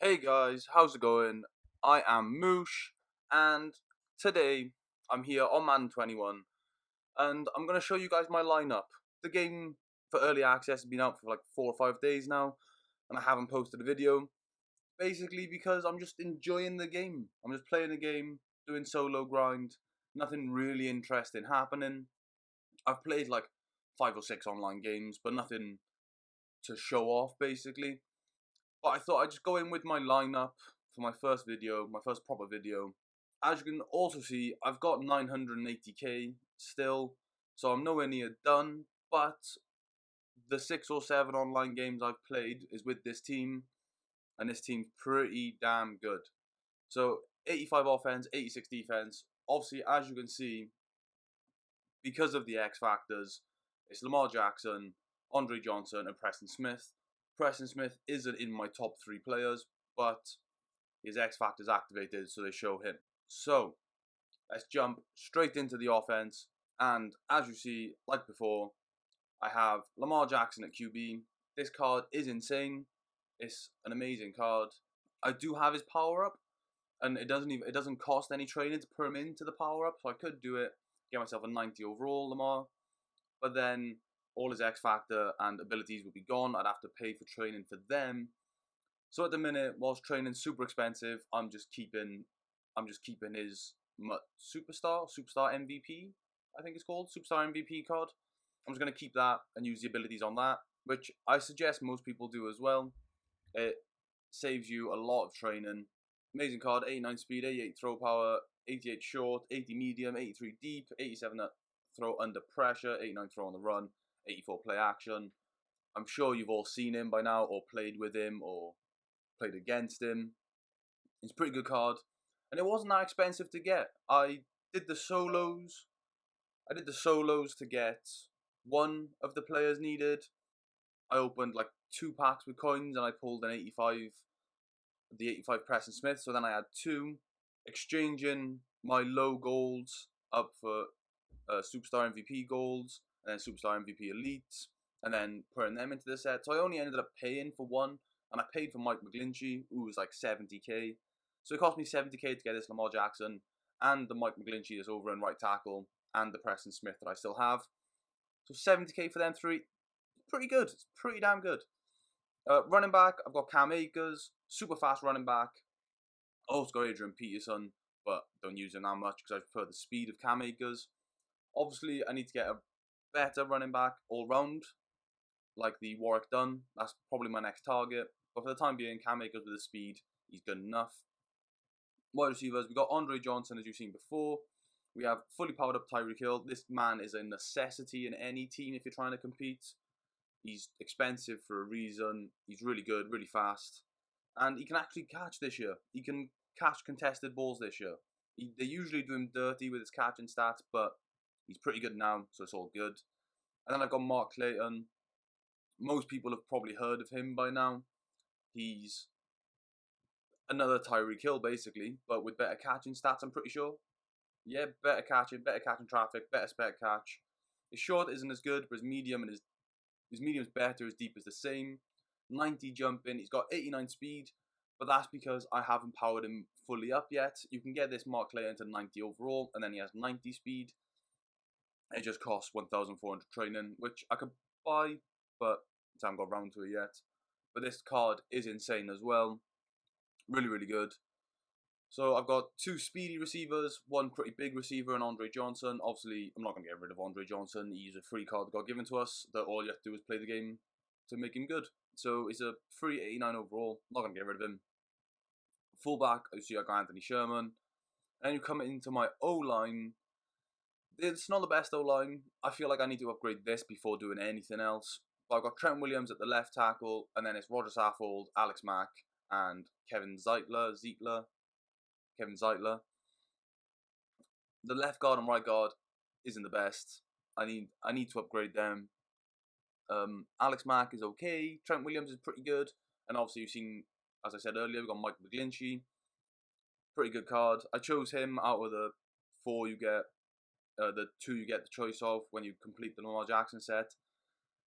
Hey guys, how's it going? I am Moosh, and today I'm here on Madden 21, and I'm gonna show you guys my lineup. The game for early access has been out for like 4 or 5 days now, and I haven't posted a video. Basically because I'm just enjoying the game. I'm just playing the game, doing solo grind, nothing really interesting happening. I've played like 5 or 6 online games, but nothing to show off basically. But I thought I'd just go in with my lineup for my first video, my first proper video. As you can also see, I've got 980k still, so I'm nowhere near done, but the 6 or 7 online games I've played is with this team, and this team's pretty damn good. So 85 offense, 86 defense. Obviously, as you can see, because of the X factors, it's Lamar Jackson, Andre Johnson, and Preston Smith. Preston Smith isn't in my top 3 players, but his X factor's activated, so they show him. So let's jump straight into the offense. And as you see, like before, I have Lamar Jackson at QB. This card is insane. It's an amazing card. I do have his power up, and it doesn't cost any training to put him into the power up, so I could do it, get myself a 90 overall Lamar. But then all his X factor and abilities would be gone. I'd have to pay for training for them. So at the minute, whilst training's super expensive, I'm just keeping his superstar MVP, I think it's called, superstar MVP card. I'm just gonna keep that and use the abilities on that, which I suggest most people do as well. It saves you a lot of training. Amazing card: 89 speed, 88 throw power, 88 short, 80 medium, 83 deep, 87 throw under pressure, 89 throw on the run, 84 play action. I'm sure you've all seen him by now, or played with him, or played against him. It's a pretty good card, and it wasn't that expensive to get. Did the solos. I did the solos to get one of the players needed. I opened like 2 packs with coins, and I pulled an 85, the 85 Preston Smith. So then I had two, exchanging my low golds up for Superstar MVP golds, and then Superstar MVP elites, and then putting them into the set. So I only ended up paying for one, and I paid for Mike McGlinchey, who was like 70k. So it cost me 70k to get this Lamar Jackson and the Mike McGlinchey that's over in right tackle, and the Preston Smith that I still have. So 70k for them three, pretty good. It's pretty damn good. Running back, I've got Cam Akers, super fast running back. Also got Adrian Peterson, but don't use him that much because I prefer the speed of Cam Akers. Obviously, I need to get a better running back all round, like the Warwick Dunn. That's probably my next target. But for the time being, Cam Akers with the speed, he's good enough. Wide receivers, we got Andre Johnson, as you've seen before. We have fully powered up Tyreek Hill. This man is a necessity in any team if you're trying to compete. He's expensive for a reason. He's really good, really fast. And he can actually catch this year. He can catch contested balls this year. They usually do him dirty with his catching stats, but he's pretty good now, so it's all good. And then I've got Mark Clayton. Most people have probably heard of him by now. He's another Tyreek Hill, basically, but with better catching stats, I'm pretty sure. Yeah, better catching traffic, better spec catch. His short isn't as good, but his medium's better, his deep is the same. 90 jumping, he's got 89 speed, but that's because I haven't powered him fully up yet. You can get this Mark Clayton to 90 overall, and then he has 90 speed. It just costs 1,400 training, which I could buy, but I haven't got around to it yet. But this card is insane as well. Really, really good. So I've got 2 speedy receivers, 1 pretty big receiver, and Andre Johnson. Obviously, I'm not going to get rid of Andre Johnson. He's a free card that got given to us that all you have to do is play the game to make him good. So it's a free 89 overall. Not going to get rid of him. Fullback, you see I got Anthony Sherman. And you come into my O-line. It's not the best O-line. I feel like I need to upgrade this before doing anything else. But I've got Trent Williams at the left tackle, and then it's Roger Saffold, Alex Mack, and Kevin Zeitler. The left guard and right guard isn't the best. I need to upgrade them. Alex Mack is okay. Trent Williams is pretty good, and obviously you've seen, as I said earlier, we've got Mike McGlinchey. Pretty good card. I chose him out of the 4 you get, the 2 you get the choice of when you complete the Lamar Jackson set.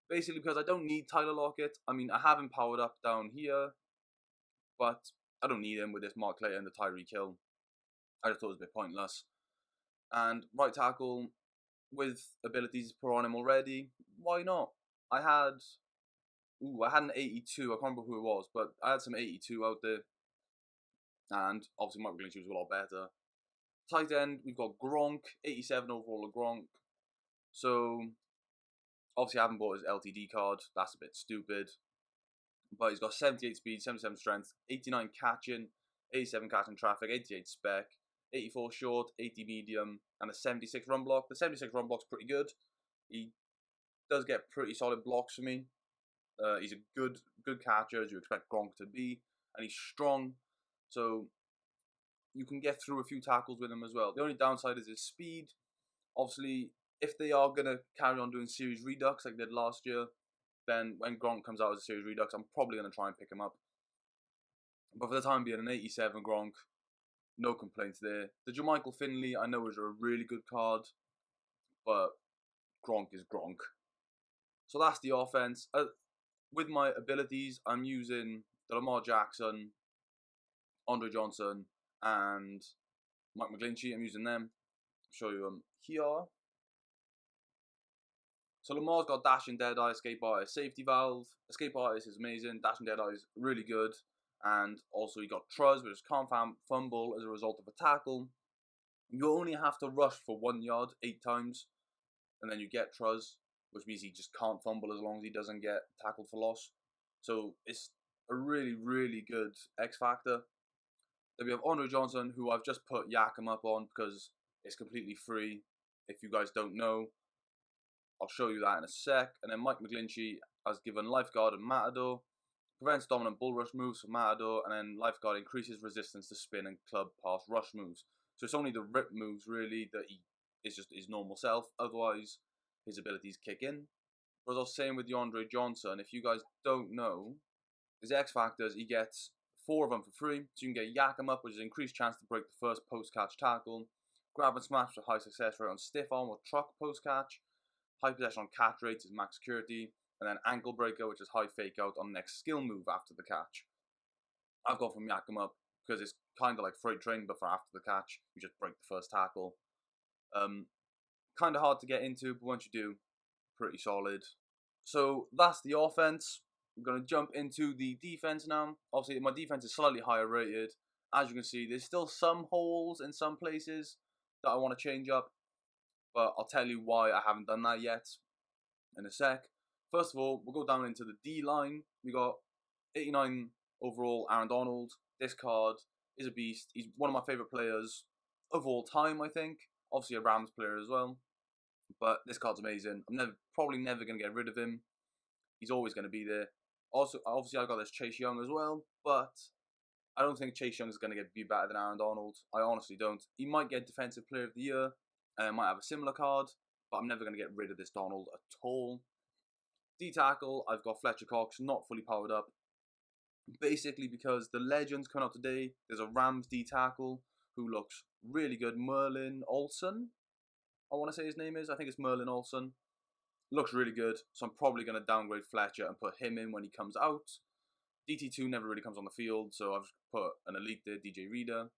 Basically because I don't need Tyler Lockett. I mean, I have him powered up down here, but I don't need him with this Mark Clayton and the Tyreek Hill. I just thought it was a bit pointless. And right tackle with abilities put on him already, why not? I had an 82. I can't remember who it was, but I had some 82 out there, and obviously Mike McGlinchey was a lot better. Tight end, we've got Gronk, 87 overall of Gronk. So obviously I haven't bought his LTD card. That's a bit stupid. But he's got 78 speed, 77 strength, 89 catching, 87 catching traffic, 88 spec, 84 short, 80 medium, and a 76 run block. The 76 run block's pretty good. He does get pretty solid blocks for me. He's a good catcher, as you expect Gronk to be, and he's strong, so you can get through a few tackles with him as well. The only downside is his speed. Obviously, if they are going to carry on doing series redux like they did last year, then when Gronk comes out as a series redux, I'm probably going to try and pick him up. But for the time being, an 87 Gronk, no complaints there. The Jermichael Finley, I know, is a really good card, but Gronk is Gronk. So that's the offense. With my abilities, I'm using the Lamar Jackson, Andre Johnson, and Mike McGlinchey. I'm using them. I'll show you them here. So Lamar's got Dashing Deadeye, Escape Artist, Safety Valve. Escape Artist is amazing. Dashing Deadeye is really good. And also you got Truz, which is can't fumble as a result of a tackle. You only have to rush for 1 yard 8 times, and then you get Truz, which means he just can't fumble as long as he doesn't get tackled for loss. So it's a really, really good X factor. Then we have Andre Johnson, who I've just put Yakum up on because it's completely free. If you guys don't know, I'll show you that in a sec. And then Mike McGlinchey has given Lifeguard and Matador. Prevents dominant bull rush moves for Matador, and then Lifeguard increases resistance to spin and club pass rush moves. So it's only the rip moves really that he is just his normal self. Otherwise, his abilities kick in. Whereas I was saying with DeAndre Johnson, if you guys don't know, his X factors, he gets 4 of them for free. So you can get Yak him up, which is increased chance to break the first post-catch tackle. Grab and smash with high success rate on stiff arm or truck post-catch. High possession on catch rates is max security. And then ankle breaker, which is high fake out on next skill move after the catch. I've gone from Yak him up because it's kind of like freight train, but for after the catch, you just break the first tackle. Kind of hard to get into, but once you do, pretty solid. So that's the offense. I'm going to jump into the defense now. Obviously, my defense is slightly higher rated. As you can see, there's still some holes in some places that I want to change up, but I'll tell you why I haven't done that yet in a sec. First of all, we'll go down into the D-line. We got 89 overall Aaron Donald. This card is a beast. He's one of my favourite players of all time, I think. Obviously a Rams player as well. But this card's amazing. I'm probably never going to get rid of him. He's always going to be there. Also, obviously I got this Chase Young as well, but I don't think Chase Young is going to be better than Aaron Donald. I honestly don't. He might get Defensive Player of the Year, and I might have a similar card, but I'm never going to get rid of this Donald at all. D-tackle, I've got Fletcher Cox, not fully powered up. Basically because the legends coming out today, there's a Rams D-tackle who looks really good. Merlin Olsen, I want to say his name is. I think it's Merlin Olsen. Looks really good, so I'm probably going to downgrade Fletcher and put him in when he comes out. DT2 never really comes on the field, so I've put an elite there, DJ Reader.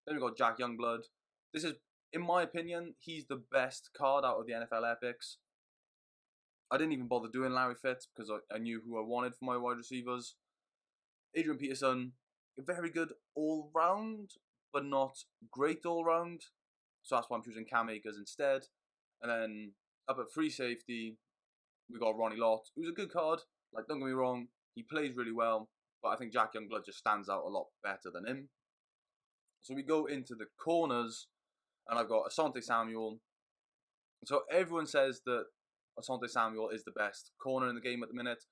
Then we've got Jack Youngblood. This is, in my opinion, he's the best card out of the NFL Epics. I didn't even bother doing Larry Fitz because I knew who I wanted for my wide receivers. Adrian Peterson, very good all-round, but not great all-round. So that's why I'm choosing Cam Akers instead. And then up at free safety, we got Ronnie Lott, who's a good card. Like, don't get me wrong, he plays really well, but I think Jack Youngblood just stands out a lot better than him. So we go into the corners, and I've got Asante Samuel. So everyone says that Asante Samuel is the best corner in the game at the minute.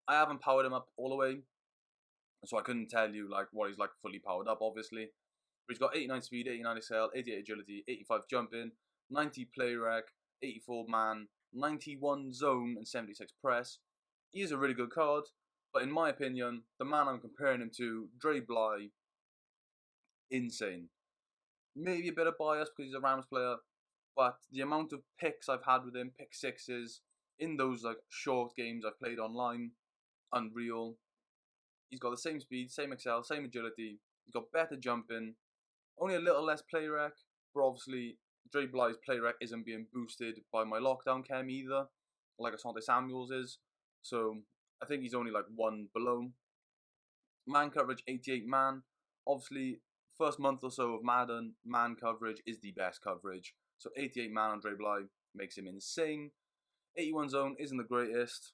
I haven't powered him up all the way, so I couldn't tell you like what he's like fully powered up, obviously. But he's got 89 speed, 89 excel, 88 agility, 85 jumping, 90 play rec, 84 man, 91 zone, and 76 press. He is a really good card, but in my opinion, the man I'm comparing him to, Dre Bly, insane. Maybe a bit of bias because he's a Rams player, but the amount of picks I've had with him, pick sixes, in those like short games I've played online, unreal. He's got the same speed, same excel, same agility. He's got better jumping, only a little less play rec, but obviously Dre Bly's play rec isn't being boosted by my lockdown chem either, like Asante Samuels is. So I think he's only like one below. Man coverage 88 man. Obviously, first month or so of Madden, man coverage is the best coverage. So 88 man on Dre Bly makes him insane. 81 zone isn't the greatest.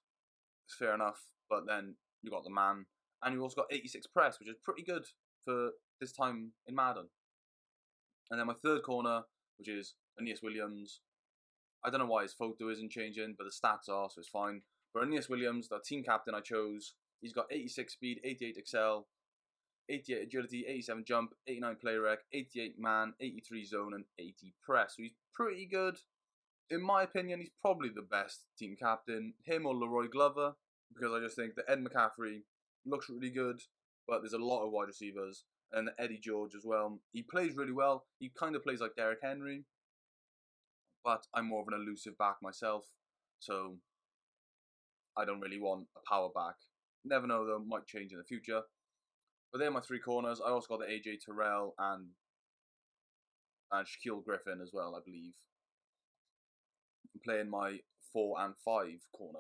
It's fair enough, but then you got the man, and you also got 86 press, which is pretty good for this time in Madden. And then my third corner, which is Aeneas Williams. I don't know why his photo isn't changing, but the stats are, so it's fine. But Aeneas Williams, the team captain I chose, he's got 86 speed, 88 excel, 88 agility, 87 jump, 89 play rec, 88 man, 83 zone, and 80 press. So he's pretty good. In my opinion, he's probably the best team captain. Him or Leroy Glover, because I just think that Ed McCaffrey looks really good, but there's a lot of wide receivers. And Eddie George as well. He plays really well. He kind of plays like Derrick Henry, but I'm more of an elusive back myself, so I don't really want a power back. Never know though, might change in the future. But they're my three corners. I also got the AJ Terrell and Shaquille Griffin as well, I believe. I'm playing my 4 and 5 corner.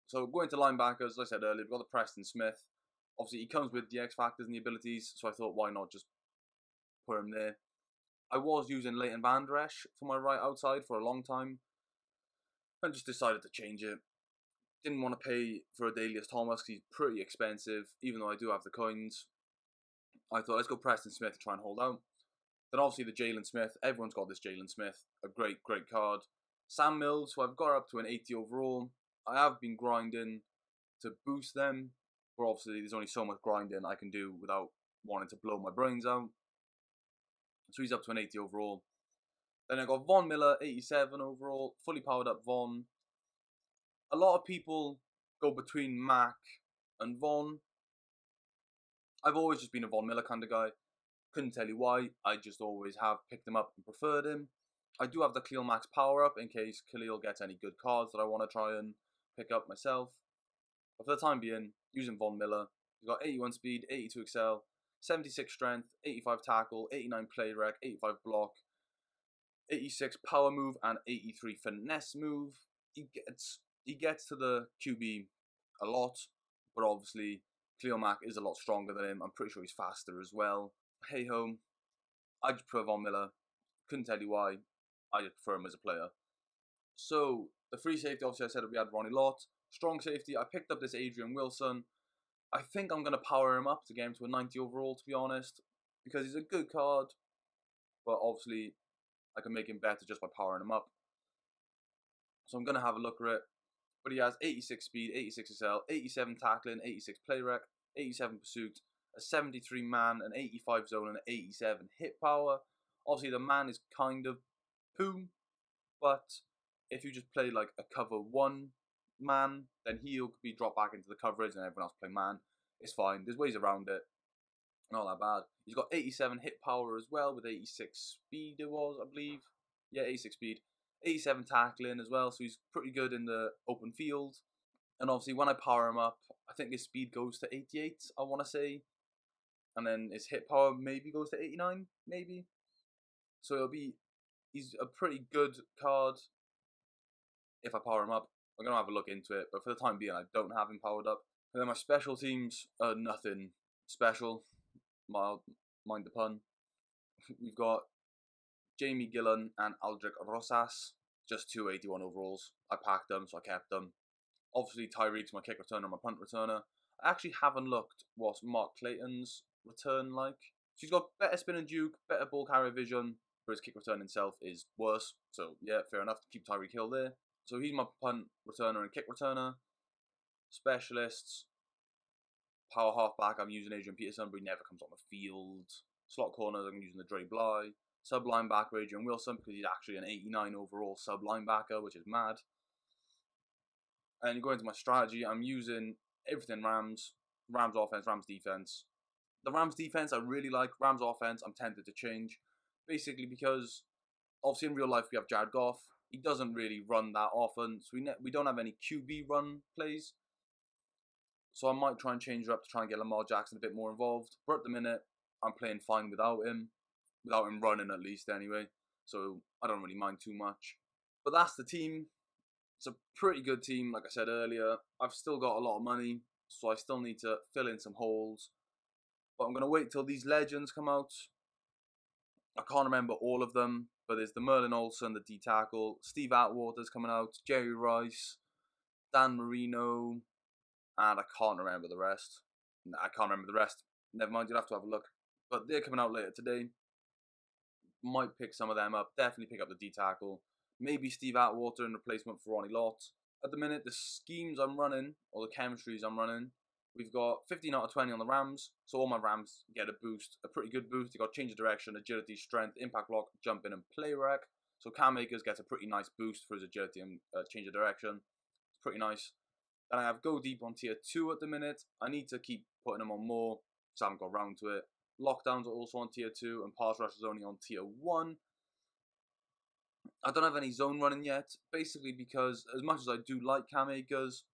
So going to linebackers, as I said earlier, we've got the Preston Smith. Obviously, he comes with the X factors and the abilities, so I thought, why not just put him there? I was using Leighton Vander Esch for my right outside for a long time, and just decided to change it. Didn't want to pay for Adalius Thomas because he's pretty expensive, even though I do have the coins. I thought, let's go Preston Smith to try and hold out. Then obviously the Jalen Smith. Everyone's got this Jalen Smith. A great, great card. Sam Mills, who I've got up to an 80 overall. I have been grinding to boost them, but obviously there's only so much grinding I can do without wanting to blow my brains out. So he's up to an 80 overall. Then I got Von Miller, 87 overall, fully powered up Von. A lot of people go between Mac and Von. I've always just been a Von Miller kind of guy. Couldn't tell you why. I just always have picked him up and preferred him. I do have the Khalil Max power up in case Khalil gets any good cards that I want to try and pick up myself. But for the time being, using Von Miller, he's got 81 speed, 82 excel, 76 strength, 85 tackle, 89 play rec, 85 block, 86 power move, and 83 finesse move. He gets to the QB a lot, but obviously Khalil Mack is a lot stronger than him. I'm pretty sure he's faster as well. Hey ho, I just prefer Von Miller. Couldn't tell you why. I just prefer him as a player. So the free safety, obviously I said we had Ronnie Lott. Strong safety, I picked up this Adrian Wilson. I think I'm going to power him up to get him to a 90 overall, to be honest, because he's a good card, but obviously I can make him better just by powering him up. So I'm going to have a look at it. But he has 86 speed, 86 SL, 87 tackling, 86 play rec, 87 pursuit, a 73 man, an 85 zone, and an 87 hit power. Obviously the man is kind of poo, but if you just play like a cover 1 man, then he'll be dropped back into the coverage and everyone else play man. It's fine. There's ways around it. Not that bad. He's got 87 hit power as well with 86 speed it was, I believe. Yeah, 86 speed. 87 tackling as well, so he's pretty good in the open field. And obviously when I power him up, I think his speed goes to 88, I want to say. And then his hit power maybe goes to 89, maybe. So he's a pretty good card if I power him up. I'm going to have a look into it, but for the time being, I don't have him powered up. And then my special teams are nothing special. Mind the pun. We've got Jamie Gillan and Aldrich Rosas, just 281 overalls. I packed them, so I kept them. Obviously, Tyreek's my kick returner and my punt returner. I actually haven't looked what's Mark Clayton's return like. She's got better spin and juke, better ball carrier vision, but his kick return itself is worse. So, yeah, fair enough to keep Tyreek Hill there. So he's my punt returner and kick returner. Specialists. Power halfback, I'm using Adrian Peterson, but he never comes on the field. Slot corners, I'm using the Dre Bly. Sub linebacker, Adrian Wilson, because he's actually an 89 overall sub linebacker, which is mad. And you go into my strategy, I'm using everything Rams. Rams offense, Rams defense. The Rams defense I really like. Rams offense, I'm tempted to change. Basically because, obviously in real life we have Jared Goff. He doesn't really run that often, so we don't have any QB run plays. So I might try and change her up to try and get Lamar Jackson a bit more involved. But at the minute, I'm playing fine without him running at least anyway. So I don't really mind too much. But that's the team. It's a pretty good team, like I said earlier. I've still got a lot of money, so I still need to fill in some holes. But I'm going to wait till these legends come out. I can't remember all of them, but there's the Merlin Olsen, the D-tackle, Steve Atwater's coming out, Jerry Rice, Dan Marino, and I can't remember the rest. I can't remember the rest. Never mind, you'll have to have a look. But they're coming out later today. Might pick some of them up. Definitely pick up the D-tackle. Maybe Steve Atwater in replacement for Ronnie Lott. At the minute, the schemes I'm running, or the chemistries I'm running, we've got 15 out of 20 on the Rams. So all my Rams get a boost, a pretty good boost. They got change of direction, agility, strength, impact block, jump in, and play rec. So Cam Akers gets a pretty nice boost for his agility and change of direction. It's pretty nice. Then I have go deep on tier 2 at the minute. I need to keep putting them on more, so I haven't got round to it. Lockdowns are also on tier 2, and pass rush is only on tier 1. I don't have any zone running yet, basically because as much as I do like Cam Akers,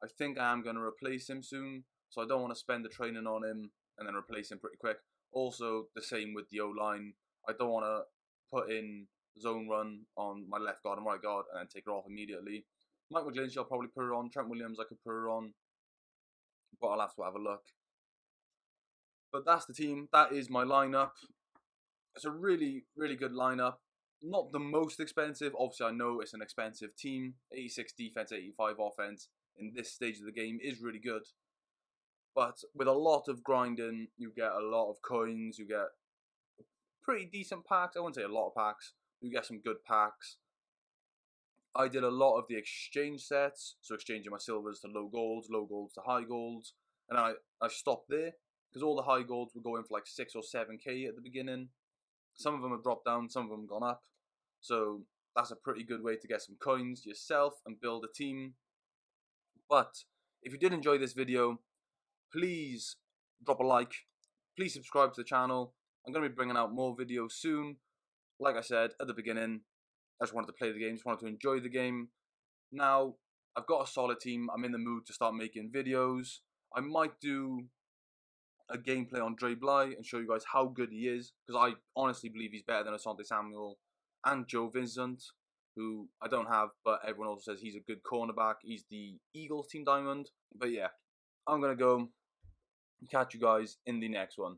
I think I am going to replace him soon, so I don't want to spend the training on him and then replace him pretty quick. Also, the same with the O-line. I don't want to put in zone run on my left guard and right guard and then take her off immediately. Mike McGlinchey, I'll probably put her on. Trent Williams, I could put her on, but I'll have to have a look. But that's the team. That is my lineup. It's a really, really good lineup. Not the most expensive. Obviously, I know it's an expensive team. 86 defense, 85 offense in this stage of the game is really good. But with a lot of grinding, you get a lot of coins. You get pretty decent packs. I wouldn't say a lot of packs. You get some good packs. I did a lot of the exchange sets. So exchanging my silvers to low golds to high golds. And I stopped there because all the high golds were going for like 6 or 7k at the beginning. Some of them have dropped down, some of them have gone up. So that's a pretty good way to get some coins yourself and build a team. But if you did enjoy this video, please drop a like. Please subscribe to the channel. I'm going to be bringing out more videos soon. Like I said at the beginning, I just wanted to play the game, just wanted to enjoy the game. Now, I've got a solid team. I'm in the mood to start making videos. I might do a gameplay on Dre Bly and show you guys how good he is, because I honestly believe he's better than Asante Samuel and Joe Vincent, who I don't have, but everyone also says he's a good cornerback. He's the Eagles team diamond. But yeah, I'm going to go catch you guys in the next one.